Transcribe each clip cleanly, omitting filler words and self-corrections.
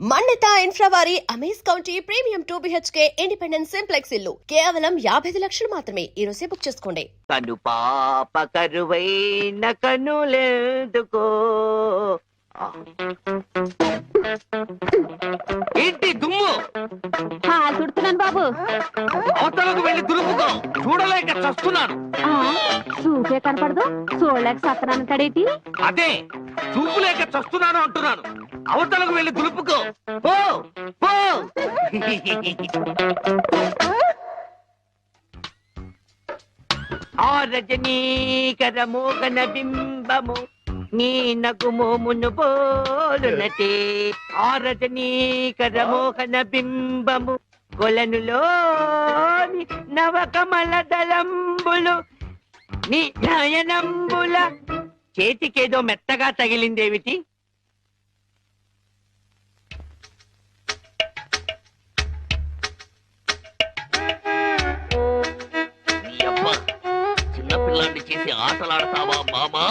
మన్నిత infra వారి amaze county premium 2 BHK independent simplex ఇల్లు కేవలం 55 లక్షలు మాత్రమే. ఈ రోజే బుక్ చేసుకోండి. కను పాప కరువైన కనులెందుకో ఏంటి దుమ్ము చుడుతున్నాను బాబు. అవతలకు వెళ్ళి దులుపుకో, చూడలేక చస్తున్నాను. చూపే కనపడదు, చూడలేక సత్తనాను కడేటి. అదే చూపులేక చస్తున్నాను అంటున్నాను. అవతలకు వెళ్ళి దులుపుకో, పో పో. ఆ రజనీకర మోగన బింబము నీ నగుమోమును పోలునటే. ఆ రజనీకర మోహన బింబము కొలనులోని నవకమల దళంబులు నీ నయనంబుల. చేతికేదో మెత్తగా తగిలిందేమిటి? చిన్నపిల్లాన్ని చేసి ఆటలాడతావా మామా?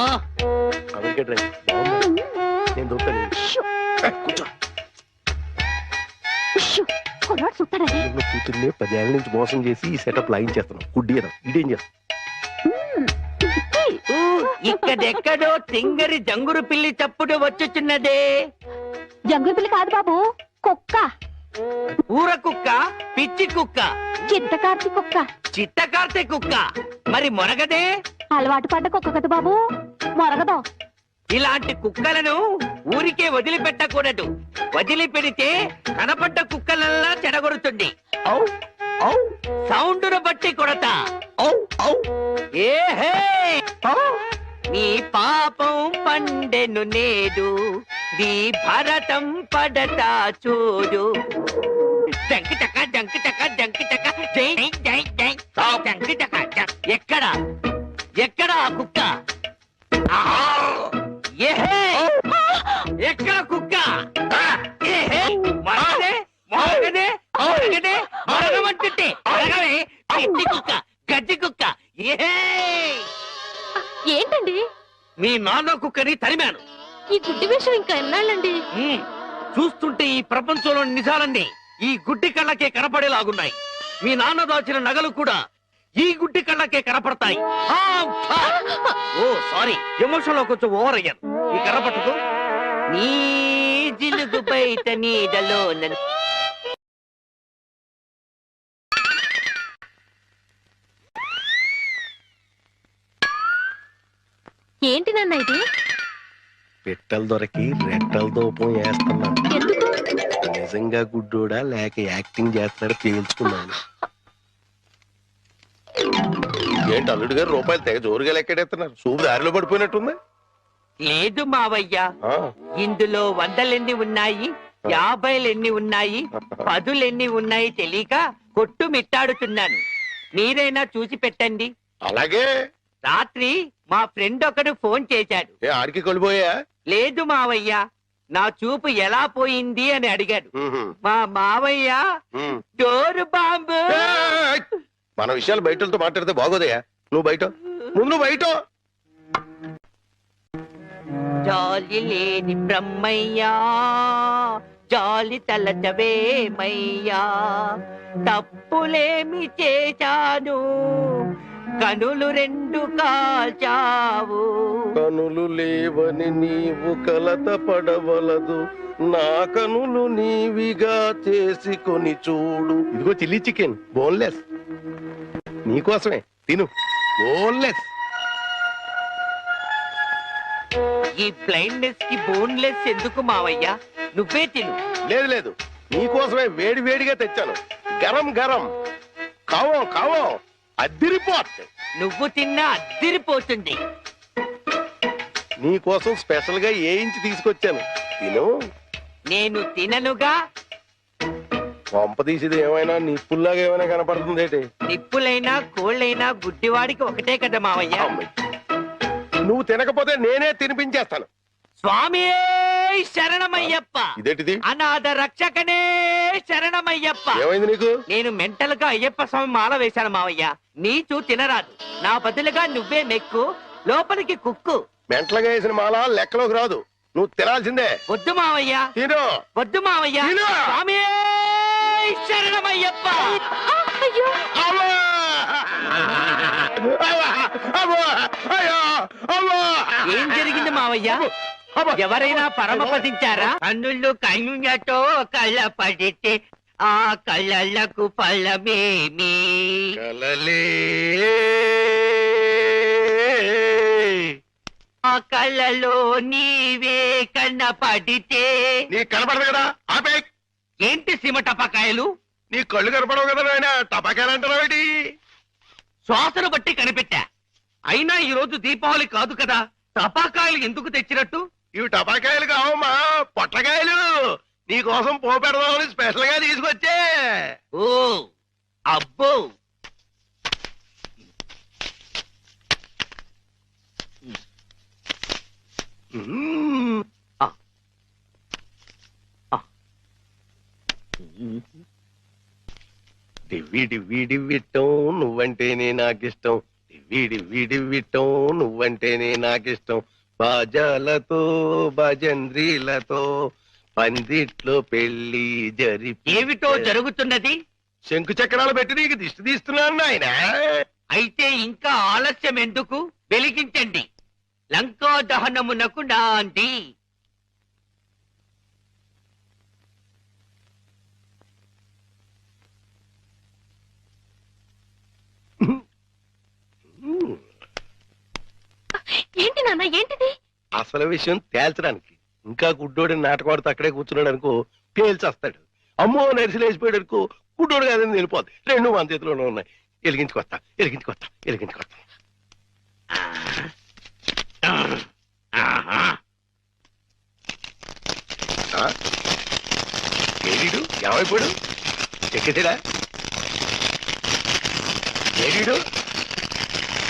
కూతుర్ని 10 ఏళ్ల నుంచి మోసం చేసి ఈ సెటప్ లాగించేస్తున్నాం. గుడ్డియడం ఇదేం చేస్తాం? ఇక్కడెక్కడో తింగరి జంగురు పిల్లి చప్పుడు వచ్చుచున్నదే. జంగుల పిల్లి కాదు బాబు, కుక్క. ఊర కుక్క, పిచ్చి కుక్క, చిత్తకార్తి కుక్క. చిత్తకార్తె కుక్క. మరి మొరగదే? అలవాటు పడ్డ కుక్క కదా బాబు, మొరగదు. ఇలాంటి కుక్కలను ఊరికే వదిలిపెట్టకూడదు. వదిలిపెడితే కనపడ్డ కుక్కలల్లా చెడగొడుతుంది. సౌండును బట్టి కొడతా. ఏహే, నీ పాపం పండెను నేడు, నీ భరతం పడతా చూడు. జంకి చక్క జంకి చక్క జంకి చక్క జై జై జై జంకి చక్క. ఎక్కడ ఎక్కడ ఆ కుక్క? ఏహే, ఎక్కడ కుక్క? ఏహే, మరగదే మరగదే మరగదే మరగమంటుంటే మరగవే. పిచ్చి కుక్క, గజ్జి కుక్క. ఏహే, ఏంటండి మీ నాన్న కుక్కని తరిమాను. ఈ గుడ్డి విషయం ఇంకా ఎన్నాళ్ళండి? చూస్తుంటే ఈ ప్రపంచంలో నిజాలన్నీ ఈ గుడ్డి కళ్ళకే కనపడేలాగున్నాయి. మీ నాన్న దాచిన నగలు కూడా ఈ గుడ్డి కళ్ళకే కనపడతాయి. ఓ సారీ, ఎమోషన్ లో కొంచెం ఓవర్ అయ్యాను. ఈ కర్ర పట్టుకో. నీ జిలుగు బయట నీడలో ఏంటి నాన్న ఇది? పెట్టెలు దొరికి రెట్టల దూపం వేస్తున్నాను. ఎందుకు? నిజంగా గుడ్డోడా లేక యాక్టింగ్ చేస్తున్నాడు తేల్చుకున్నాను. ఏంటి అల్లుడు గారు రూపాయలు తెగ జోరుగా లెక్కెడేస్తున్నారు? సూపు దారిలో పడిపోయినట్టుంది. లేదు మావయ్య, ఇందులో 100 ఉన్నాయి, 50 ఉన్నాయి, 10 ఉన్నాయి తెలియక కొట్టు మిట్టాడుతున్నాను. మీరైనా చూసి పెట్టండి. అలాగే. రాత్రి మా ఫ్రెండ్ ఒకడు ఫోన్ చేశాడు. ఆడికి కొలిపోయా? లేదు మావయ్య, నా చూపు ఎలా పోయింది అని అడిగాడు. మా మావయ్య డోరు బాంబు. మన విషయాలు బయటతో మాట్లాడితే బాగోదయా? నువ్వు బయట, ముందు బయట. జాలి లేని బ్రహ్మయ్యా, జాలి తలచవేమయ్యా, తప్పులేమి చేశాను, కనులు 2 కాల్చావు. కనులు లేవని నీవు కలత పడవలదు, నా కనులు నీవిగా చేసుకొని చూడు. ఇదిగో చిల్లీ చికెన్ బోన్లెస్, నీకోసమే తిను. బోన్లెస్. ఈ బ్లైండ్నెస్ కి బోన్లెస్ ఎందుకు మావయ్యా? నువ్వే తిను. లేదు లేదు, నీకోసమే వేడి వేడిగా తెచ్చాను. గరం గరం, కావం కావం, అద్దిరిపోతుంది. నువ్వు తిన్నా అద్దిరిపోతుంది. నీకోసం స్పెషల్ గా వేయించి తీసుకొచ్చాను, తిను. నేను తిననుగా. పంప తీసేది ఏమైనా నిప్పుల్లాగా ఏమైనా కనపడుతుంది ఏంటి? నిప్పులైనా కోళ్ళైనా గుడ్డివాడికి ఒకటే కదా మావయ్య. నువ్వు తినకపోతే నేనే తినిపించేస్తాను. స్వామి శరణమయ్యప్ప. ఇదేంటిది? అనాథ రక్షకనే శరణమయ్యప్ప. ఏమైంది నీకు? నేను మెంటల్ గా అయ్యప్ప స్వామి మాల వేశాను మావయ్య. నీచు తినరాదు, నా బదులుగా నువ్వే మెక్కు, లోపలికి కుక్కు. మెంటలుగా వేసిన మాల లెక్కలోకి రాదు. నువ్వు తినాల్సిందే. వద్దు మావయ్య, తిను. వద్దు మావయ్య. తిను. స్వామి శరణమయ్యప్ప. అయ్యో అమ్మా! అమ్మా! అమ్మా! అయ్యో! అమ్మా! ఏం జరిగింది మావయ్య? అమ్మా! ఎవరైనా పరమపదించారా? కన్నుళ్ళు కన్నులతో కళ్ళ పడితే ఆ కళ్ళకు ఫలమేమి? కలలే ఆ కళ్ళలో నీవే కన్న పడితే. నీ కనపడదు కదా, ఆపే. ఏంటి సీమ టపాకాయలు? నీ కళ్ళు కనపడవు కదా నాయన, టపాకాయలు అంటారావేటి? శ్వాసను బట్టి కనిపెట్టా. అయినా ఈ రోజు దీపావళి కాదు కదా, టపాకాయలు ఎందుకు తెచ్చినట్టు? ఇవి టపాకాయలు కావమ్మా, పొట్లకాయలు. నీ కోసం పోపెడదామని స్పెషల్ గా తీసుకొచ్చే. ఓ అబ్బో, మ్మ్. డివ్వి డివ్వి డివ్విట్టం నువ్వంటేనే నాకిష్టం. డివ్వి డివ్వి డివ్విట్టం నువ్వంటేనే నాకిష్టం. బాజాలతో భజంద్రీలతో పందిట్లో పెళ్లి ఏమిటో జరుగుతున్నది? శంకు చక్రాలు పెట్టి నీకు దిష్టి తీస్తున్నాను నాయన. అయితే ఇంకా ఆలస్యం ఎందుకు? వెలిగించండి. లంకా దహనమునకు నాంది. ఏంటి నాన్న, ఏంటిది? అసలు విషయం తేల్చడానికి ఇంకా గుడ్డోడి నాటకవాడితో అక్కడే కూర్చున్నాడు అనుకో, పేల్చేస్తాడు. అమ్మో నరిసిలేసిపోయాడు అనుకో, గుడ్డోడు కాదని వెళ్ళిపోద్ది. రెండు మన చేతిలోనే ఉన్నాయి. ఎలిగించుకొస్తా, ఎలిగించుకొస్తా, ఎలిగించుకొస్తా. ఏడీడు ఏమైపోయాడు? ఎక్కడా ఏడీడు?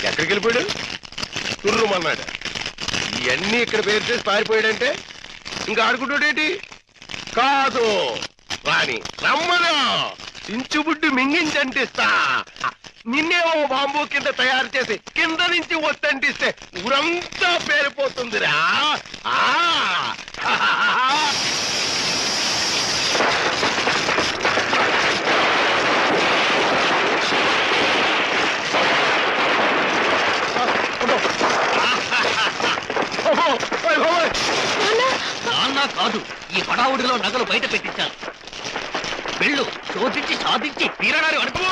ఎక్కడికి వెళ్ళిపోయాడు? తుర్రుమన్నాడు. ఇవన్నీ ఇక్కడ పేరు చేసి పారిపోయాడంటే ఇంకా ఆడుకుంటాడేంటి? కాదు రాని రమ్మను, చించుబుడ్డి మింగించంటిస్తా. నిన్నేమో బాంబు కింద తయారు చేసి కింద నుంచి ఒత్తంటిస్తే ఊరంతా పేరిపోతుందిరా. నాన్న కాదు, ఈ హడావుడిలో నగలు బయట పెట్టించాలి. వెళ్ళు, శోధించి సాధించి తీరడారి వరకు.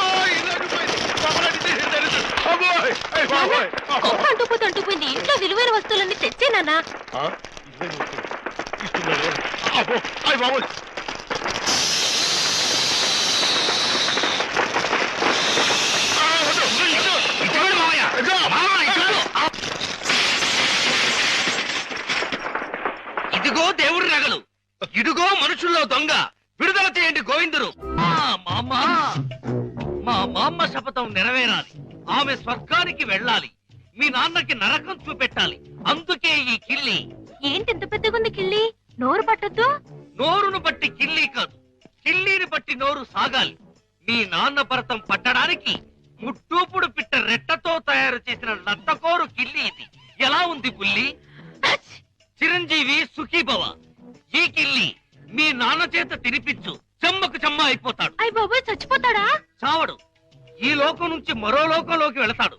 గొప్ప అంటుపోయింది. ఇంట్లో విలువైన వస్తువులన్నీ తెచ్చే నాన్న. ఇదిగో దేవుడి నగలు, ఇదిగో మనుషుల్లో దొంగ. విడుదల చేయండి గోవిందురు. మా మామ శపథం నెరవేరాలి. ఆమె స్వర్గానికి వెళ్ళాలి. మీ నాన్నకి నరకం చూపెట్టాలి. అందుకే ఈ కిల్లి. ఏంటి ఇంత పెద్దగుంది కిళ్ళి? నోరు పట్టొద్దు. నోరును బట్టి కిల్లి కాదు, కిల్లీని బట్టి నోరు సాగాలి. మీ నాన్న భరతం పట్టడానికి ముట్టూపుడు పిట్ట రెట్టతో తయారు చేసిన లత్తకోరు కిల్లి ఇది. ఎలా ఉంది బుల్లి? చిరంజీవి సుఖీభవ. ఈ కిల్లి మీ నాన్న చేత తినిపించు, చెమ్మకు చెమ్మ అయిపోతాడు. అయ్య బాబోయ్, చచ్చిపోతాడా? చావడు. ఈ లోకం నుంచి మరో లోకంలోకి వెళతాడు.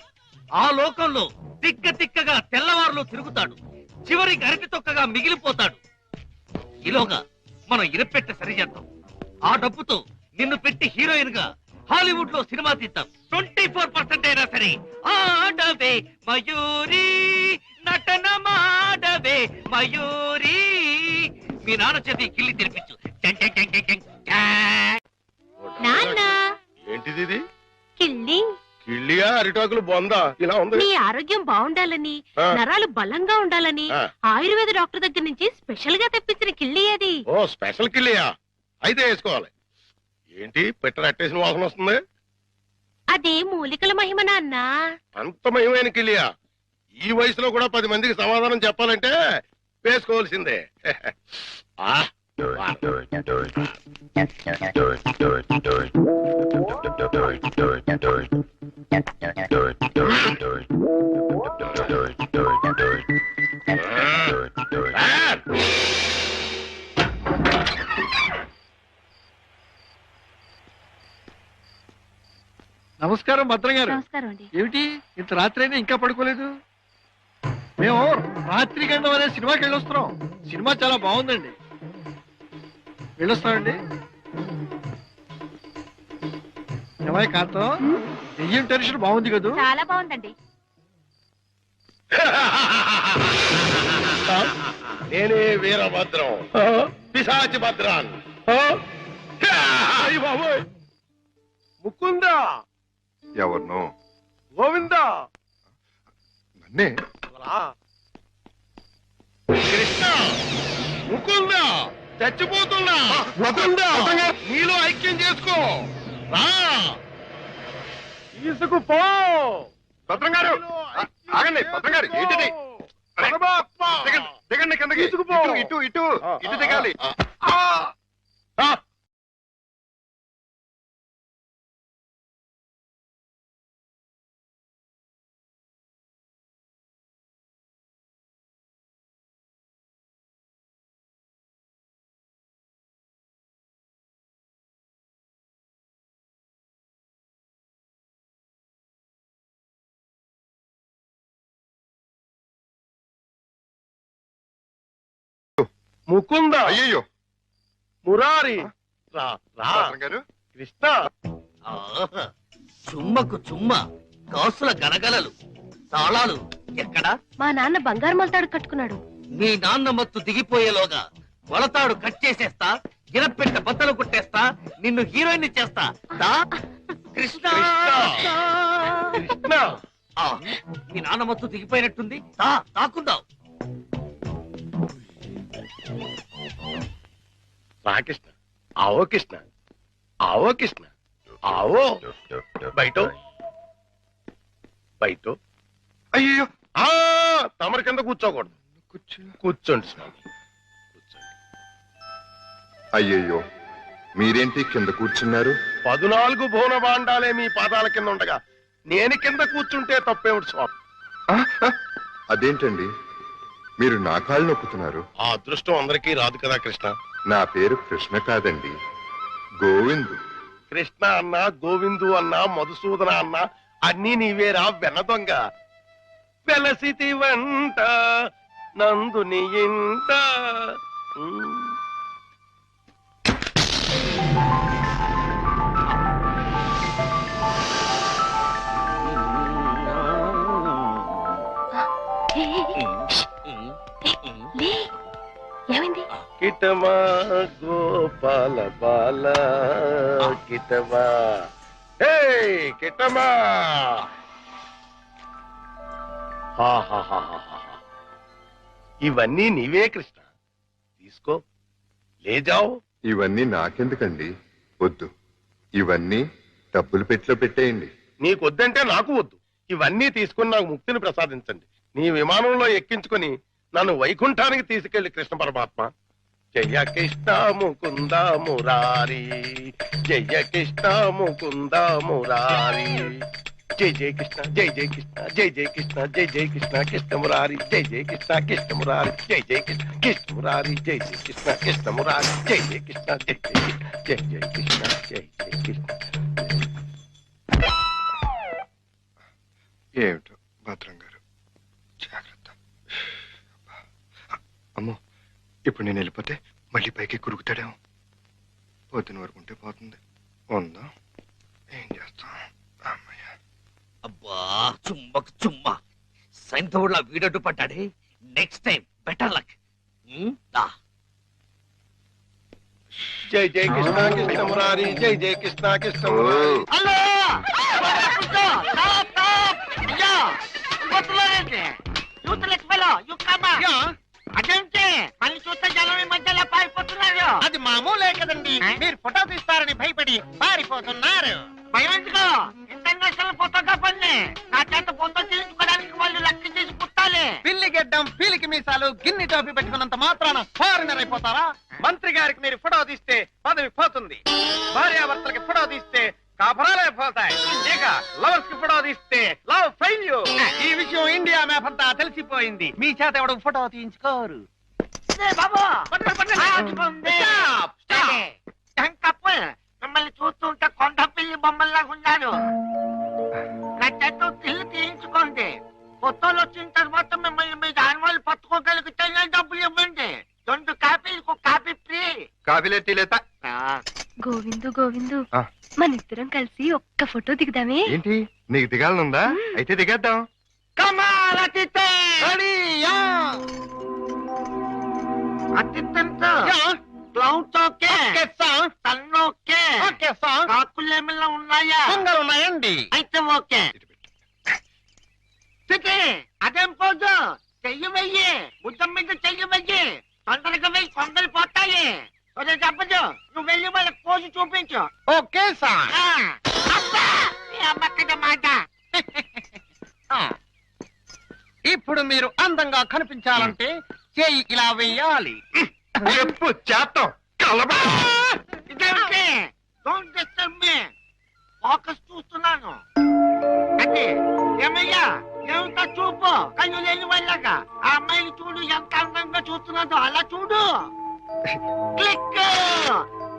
ఆ లోకంలో తిక్క తిక్కగా తెల్లవారులో తిరుగుతాడు. చివరికి అరటి తొక్కగా మిగిలిపోతాడు. ఈలోగా మనం ఇరపెట్ట సరిచేద్దాం. ఆ డబ్బుతో నిన్ను పెట్టి హీరోయిన్ గా హాలీవుడ్ లో సినిమా తీద్దాం. 24% అయినా సరే ఆడవే మయూరి, నటన మాడవే మయూరి. మీ నాన్న చేతి కిల్లి తెరిపించు. నాన్న, ఏంటిది ఇది? కిళ్ళి. కిళ్ళియా అరిటాకులు బొందా ఇలా ఉంది? నీ ఆరోగ్యం బాగుండాలని, ఆ. నరాలు బలంగా ఉండాలని ఆ. ఆయుర్వేద డాక్టర్ దగ్గర నుంచి స్పెషల్ గా తెప్పించిన కిళ్ళి అది. ఓ స్పెషల్ కిళ్ళియా? అయితే వేసుకోవాలి. ఏంటి పెట్ట అట్టేసిన వాసన వస్తుంది? అది మూలికల మహిమ నాన్న. అంత మహిమైన కిళ్ళియా? ఈ వయసులో కూడా 10 మందికి సమాధానం చెప్పాలంటే వేసుకోవాల్సిందే. ఆ, వా. ఆ, నమస్కారం భద్రం గారు. నమస్కారం అండి. ఏమిటి ఇంత రాత్రి అయినా ఇంకా పడుకోలేదు? మేము రాత్రి గండం అనే సినిమాకి వెళ్ళొస్తున్నాం. సినిమా చాలా బాగుందండి. వెళ్ళొస్తామండి. ఏమయ్య కాంతం, దెయ్యం టెన్షన్ బాగుంది కదూ? చాలా బాగుందండి. నేనే వీరభద్రం, పిశాచి భద్రాన్. ముకుందా, ఎవరినో గోవిందా, నన్నే. కృష్ణ, ముకుందా, చచ్చిపోతున్నా. ముకుందా, నీలో ఐక్యం చేసుకో. రా, తీసుకుపో. భద్రం గారు ఆగండి. భద్రం గారు ఏంటిది? దిగండి, దిగండి కిందకి. తీసుకుపో. ఇటు ఇటు ఇటు దిగాలి. ముకుందా, అయ్యయ్యో మురారి, రా రా. భద్రం గారు కృష్ణ, ఆహా, చుమ్మకు చుమ్మ, కాసుల గలగలలు, తాళాలు ఎక్కడా? మా నాన్న బంగారు మొలతాడు కట్టుకున్నాడు. మీ నాన్న మత్తు దిగిపోయేలోగా మొలతాడు కట్ చేసేస్తా, గిరపెట్ట బద్దలు కొట్టేస్తా, నిన్ను హీరోయిన్ చేస్తా. దా, కృష్ణ. కృష్ణ, ఆ, మీ నాన్న మత్తు దిగిపోయినట్టుంది. దా, తాకుందాం. రా కృష్ణ. ఆవో కృష్ణ, ఆవో కృష్ణ, ఆవో. బయట బయట. అయ్యో ఆ, తమరి కింద కూర్చోకూడదు. కూర్చోండి స్వామి, కూర్చోండి. అయ్యయ్యో మీరేంటి కింద కూర్చున్నారు? 14 భువన భాండాలే మీ పాదాల కింద ఉండగా నేను కింద కూర్చుంటే తప్పేమిటి స్వామి? ఆ, ఆ, అదేంటండి మీరు నా కాళ్ళు నొక్కుతున్నారు? ఆ అదృష్టం అందరికీ రాదు కదా కృష్ణ. నా పేరు కృష్ణ కాదండి, గోవిందు. కృష్ణ అన్నా, గోవిందు అన్నా, మధుసూదన అన్నా అన్నీ నీవేరా వెన్న దొంగ. వెలసితి వంట నందుని ఇంట. లే, ఏమైంది? కిటమా గోపాల బాల కిటమా. హే కిటమా. ఇవన్నీ నీవే కృష్ణ, తీసుకో, లేజావు. ఇవన్నీ నాకెందుకండి? వద్దు, ఇవన్నీ డబ్బులు పెట్టిలో పెట్టేయండి. నీకొద్దంటే నాకు వద్దు. ఇవన్నీ తీసుకుని నాకు ముక్తిని ప్రసాదించండి. నీ విమానంలో ఎక్కించుకొని నన్ను వైకుంఠానికి తీసుకెళ్లి కృష్ణ పరమాత్మ. జయ కృష్ణ ముకుంద మురారి, జయ కృష్ణ ముకుంద మురారి. జై జై కృష్ణ, జై జై కృష్ణ, జై జై కృష్ణ, జై జై కృష్ణ, కృష్ణ మురారి. జై జై కృష్ణ, కృష్ణ మురారి. జై జై కృష్ణ, కృష్ణ మురారి. జై జై కృష్ణ, కృష్ణ మురారి. జై జై కృష్ణ, జై జై కృష్ణ, జై జై కృష్ణ, జై జై కృష్ణ. ఏమిటో భద్రం గారు, జాగ్రత్త. అమ్మో, ఇప్పుడు నేను వెళ్ళిపోతే మళ్ళీ పైకి కురుకుతాడేమో. పొద్దున వరకు ఉంటే పోతుంది. ఉందా, ఏం చేస్తాం? అమ్మయ్య. అబ్బా, చుమ్మకు చుమ్మ, సైంధవుడిలా వీడడ్డు పడ్డాడే. Next time better luck. దా. జై జై కృష్ణ, కృష్ణ మురారి. జై జై కృష్ణ, కృష్ణ మురారి. హలో, అదేంటి పని చూస్తే జనం ఈ మధ్యలో పారిపోతున్నారు. అది మామూలే కదండి. మీరు ఫోటో తీస్తారని భయపడి పారిపోతున్నారు. భయం ఎందుకు? ఇంటర్నేషనల్ ఫోటోగ్రాఫర్ని. నా చేత ఫోటో తీయించుకోవడానికి వాళ్ళు లెక్క చేసి పుట్టాలి. పిల్లి గెడ్డం, పీలికి మీసాలు, గిన్ని టోపీ పెట్టుకున్నంత మాత్రాన ఫారినర్ అయిపోతారా? మంత్రి గారికి మీరు ఫోటో తీస్తే పదవి పోతుంది. భార్యాభర్తలకి ఫోటో తీస్తే కాపురాలే పోతాయి. ఇక లవర్స్ కి ఫోటో తీస్తే లవ్ ఫెయిల్యూర్. ఈ విషయం ఇండియా మ్యాప్ అంతా తెలిసిపోయింది. మీ చేత ఎవడు ఫోటో తీయించుకోరు. మిమ్మల్ని చూస్తుంటే కొండ పిల్లి బొమ్మల్లా ఉన్నారు. ఫోటోలు వచ్చిన తర్వాత మిమ్మల్ని మీ దాని వాళ్ళు పట్టుకోగలిగితేనే డబ్బులు ఇవ్వండి 2 కాపీలకు కాపీ ఫ్రీ. కాఫీలే టీలేత గోవిందు గోవిందు ఆ. మన ఇద్దరం కలిసి ఒక్క ఫోటో దిగుదామే. ఏంటి నీకు దిగాలనుందా? అయితే దిగేద్దాం. కమాల్ అతిథి అతిథంతో క్లౌడ్స్ ఓకే, తన్నోకే, కాకులు ఏమైనా ఉన్నాయా? ఉన్నాయండి. అయితే ఓకే. తిథి అదేం పోదు, చెయ్యి వెయ్యి, బుద్ధం మీద చెయ్యి వెయ్యి, తొందరగా వెయ్యి, కొందరు పోతాయి. ఒరే చెప్పదు, నువ్వు వెళ్ళి వాళ్ళకి పోజు చూపించు. Okay sir. అమ్మక్కడ మాట. ఇప్పుడు మీరు అందంగా కనిపించాలంటే చెయ్యి ఇలా వెయ్యాలి. చెప్పు చేస్తాం. ఇదేంటి? Don't disturb me. ఫోకస్ చూస్తున్నాను. అంటే ఏమయ్యా, ఏమిటా చూపు? కళ్ళు లేని వాళ్ళగా ఆ అమ్మాయిని చూడు, ఎంత అందంగా చూస్తున్నాదో అలా చూడు. Click.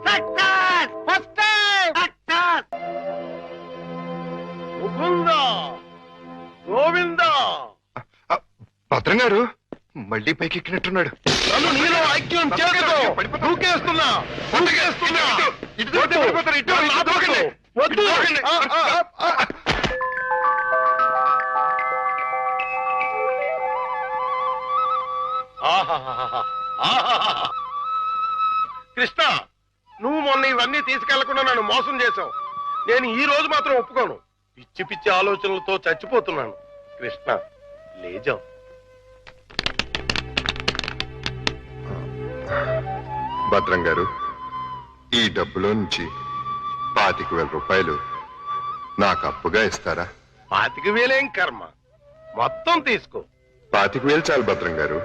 Success. First success. Mukunda, Govinda, భద్రం గారు మళ్ళీ పైకి ఎక్కినట్టున్నాడు. నన్ను నీలో ఐక్యం చేయదు. దూకేస్తున్నా, దూకేస్తున్నా. వద్దు. వద్దు. ఆహాహాహా. ఆహాహాహా. కృష్ణ, నువ్వు మొన్న ఇవన్నీ తీసుకెళ్లకుండా నన్ను మోసం చేశావు. నేను ఈ రోజు మాత్రం ఒప్పుకోను. పిచ్చి పిచ్చి ఆలోచనలతో చచ్చిపోతున్నాను. కృష్ణ, లేజం. భద్రం గారు, ఈ డబ్బులో నుంచి 25,000 రూపాయలు నాకు అప్పుగా ఇస్తారా? 25,000 కర్మ, మొత్తం తీసుకో. 25,000 చాలు భద్రం గారు.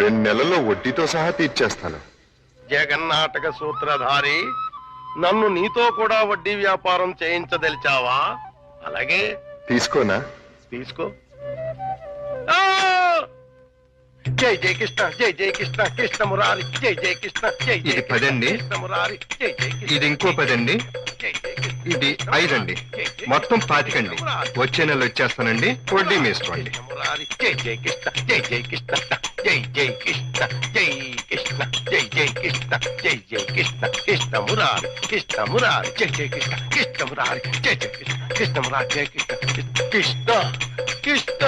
2 నెలల్లో వడ్డీతో సహా తీర్చేస్తాను. జగన్నాటక సూత్రధారి, నన్ను నీతో కూడా వడ్డీ వ్యాపారం చేయించదలిచావా? అలాగే తీసుకోనా? తీసుకో. ఆ! జై జై కృష్ణ, జై జై కృష్ణ, కృష్ణ మురారి, జై జై కృష్ణ, జై జై ఇది 10 అండి. కృష్ణ మురారి, జై జై కృష్ణ. ఇది ఇంకో 10 అండి. జై జై కృష్ణ, ఇది కృష్ణ 5 అండి. జై జై మొత్తం కృష్ణ, 25 అండి. కృష్ణ మురారి. వచ్చే నెల వచ్చేస్తానండి. వడ్డీ వేసుకోండి. కృష్ణ మురారి, జై జై కృష్ణ, జై జై కృష్ణ, జై జై కృష్ణ, జై కృష్ణ, జై జై కృష్ణ, జై జై కృష్ణ, కృష్ణ మురారి, కృష్ణ మురారి, జై జై కృష్ణ, కృష్ణ మురారి, జై జై కృష్ణ, కృష్ణ మురారి, జై కృష్ణ, కృష్ణ కృష్ణ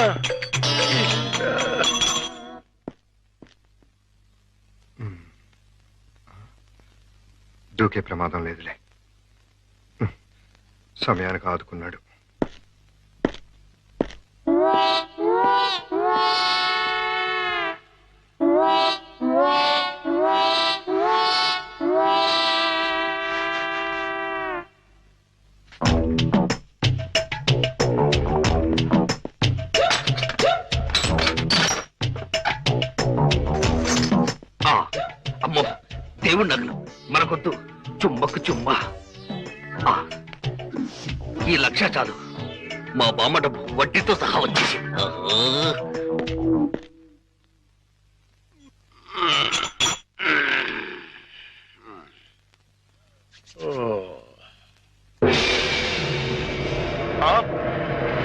కృష్ణ. దూకే ప్రమాదం లేదులే. సమయానికి ఆదుకున్నాడు. అమ్మో, దేవుడి నగలు మనకొద్దు. చుమ్మకు చుమ్మా. ఆ, ఈ 1,00,000 చాలు. మా బామ్మ డబ్బు వడ్డీతో సహా వచ్చేసి.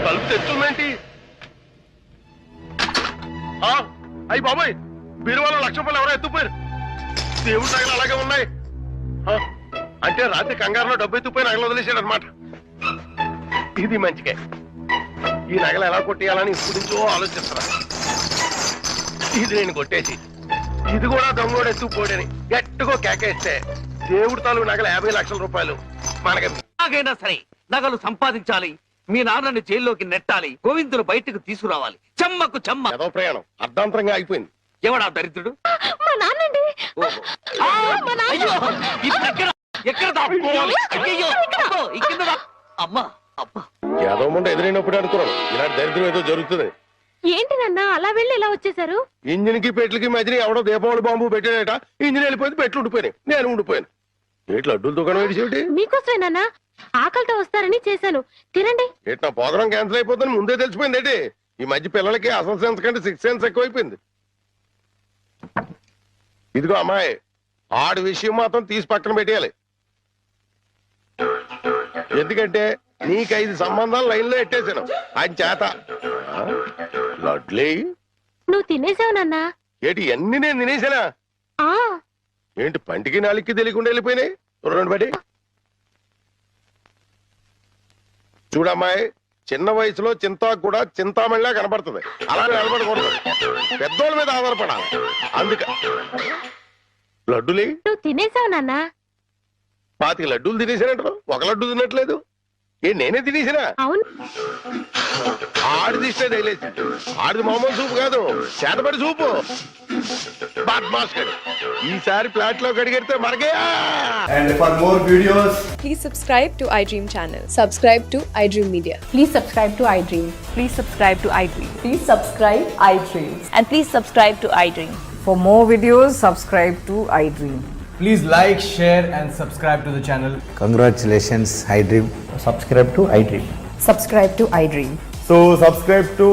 తలుపు తెచ్చుందేంటి? అయ్యి బాబాయ్, బీరువాలో 1,00,000 రూపాయలు ఎవరో ఎత్తుపోయారు. దేవుడి నగలు అలాగే ఉన్నాయి. అంటే రాత్రి కంగారులో డబ్బు ఎత్తుపోయి నగలు వదిలేశాడు అనమాట. ఇది మంచిగా. ఈ నగలు ఎలా కొట్టేయాలని ఇప్పుడు నుంచో ఆలోచిస్తున్నా. ఇది నేను కొట్టేసి ఇది కూడా దొంగోడు ఎత్తుకుపోడని గట్టిగా కేకేస్తే దేవుడి తాలూకు నగలు 50,00,000 రూపాయలు మనకి. ఎలాగైనా సరే నగలు సంపాదించాలి. మీ నాన్నని జైల్లోకి నెట్టాలి. గోవిందులు బయటకు తీసుకురావాలి. చెమ్మకు చెమ్మ. ఏదో ప్రయాణం అర్ధాంతరంగా ఆగిపోయింది. ఎవడా దరిద్రుడు? మా నాన్నండి. ఓహో. ఆ, అయ్యో, ఇది ఎక్కడ దాక్కోవాలి? అయ్యయ్యో, అబ్బో, ఈ కింద అమ్మా అబ్బా. ఏదో ముందు ఎదురైనప్పుడు అనుకున్నాను ఇలాంటి దరిద్రం ఏదో జరుగుతుంది. ఏంటి నాన్న అలా వెళ్ళి ఇలా వచ్చేసారు? ఇంజిన్ కి పెట్లకి మధ్యన ఎవడో దీపావళి బాంబు పెట్టాడట. ఇంజిన్ వెళ్ళిపోయింది, పెట్లు ఉండిపోయినాయి, నేను ఉండిపోయాను. పెట్లు అడ్డుల దుకాణం ఏడిసేటి? మీకోసమే నాన్న, ఆకలితో వస్తారని చేశాను, తినండి. ఏంటి నా ప్రోగ్రాం క్యాన్సిల్ అయిపోతుంది ముందే తెలిసిపోయింది ఏంటి? ఈ మధ్య పిల్లలకి అసలు సెన్స్ కంటే 6th సెన్స్ ఎక్కువైపోయింది. ఇదిగో అమ్మాయి, ఆడి విషయం మాత్రం తీసి పక్కన పెట్టేయాలి. ఎందుకంటే నీకు 5 సంబంధాలు లైన్ లో ఎట్టేశాను. ఆయన చేత లడ్లీ నువ్వు తినేసావు నాన్నా ఏంటి అన్ని నేను తినేసానా ఆ, ఏంటి పంటికి నాలుగుకి తెలియకుండా వెళ్ళిపోయినాయి రెండు బట్టి చూడమ్మాయి చిన్న వయసులో చింతా కూడా చింతామణిలా కనపడుతుంది అలా నిలబడకూడదు పెద్దోళ్ళ మీద ఆధారపడాలి అందుక లడ్డులే నువ్వు తినేసావు నాన్నా పాతికి లడ్డూలు తినేసానంటారు ఒక లడ్డు తినట్లేదు నేనే తినేసినా అవును ఆడిది ఇష్టే తగిలేసి ఆడిది మామూలు సూపు కాదు చేతపడి సూపు ఈసారి ప్లాట్ లో కడిగెడితే మనకే And for more videos, Please subscribe to iDream channel. Subscribe to iDream Media. Please subscribe to iDream. Please subscribe to iDream. Please subscribe iDream. And please subscribe to iDream. For more videos, subscribe to iDream. please like, share, and subscribe to the channel. Congratulations, iDream. Subscribe to iDream. Subscribe to iDream. So, subscribe to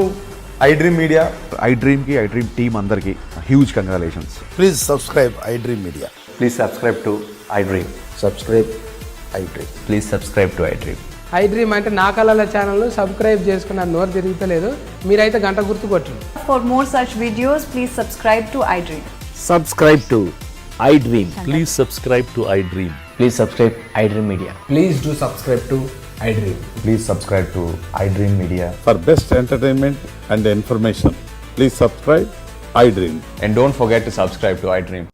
iDream Media. iDream ki iDream team andarki huge congratulations. Please subscribe iDream Media. Please subscribe to iDream. Subscribe iDream. Please subscribe to iDream. iDream అంటే నా కళల channel subscribe చేసుకున్న నోరు తిరుగుతలేదు మీరైతే గంట గుర్తు కొట్టండి. For more such videos, please subscribe to iDream. Subscribe to iDream. Please subscribe to iDream. Please subscribe iDream Media. Please do subscribe to iDream. Please subscribe to iDream Media. For best entertainment and information, please subscribe iDream. And don't forget to subscribe to iDream.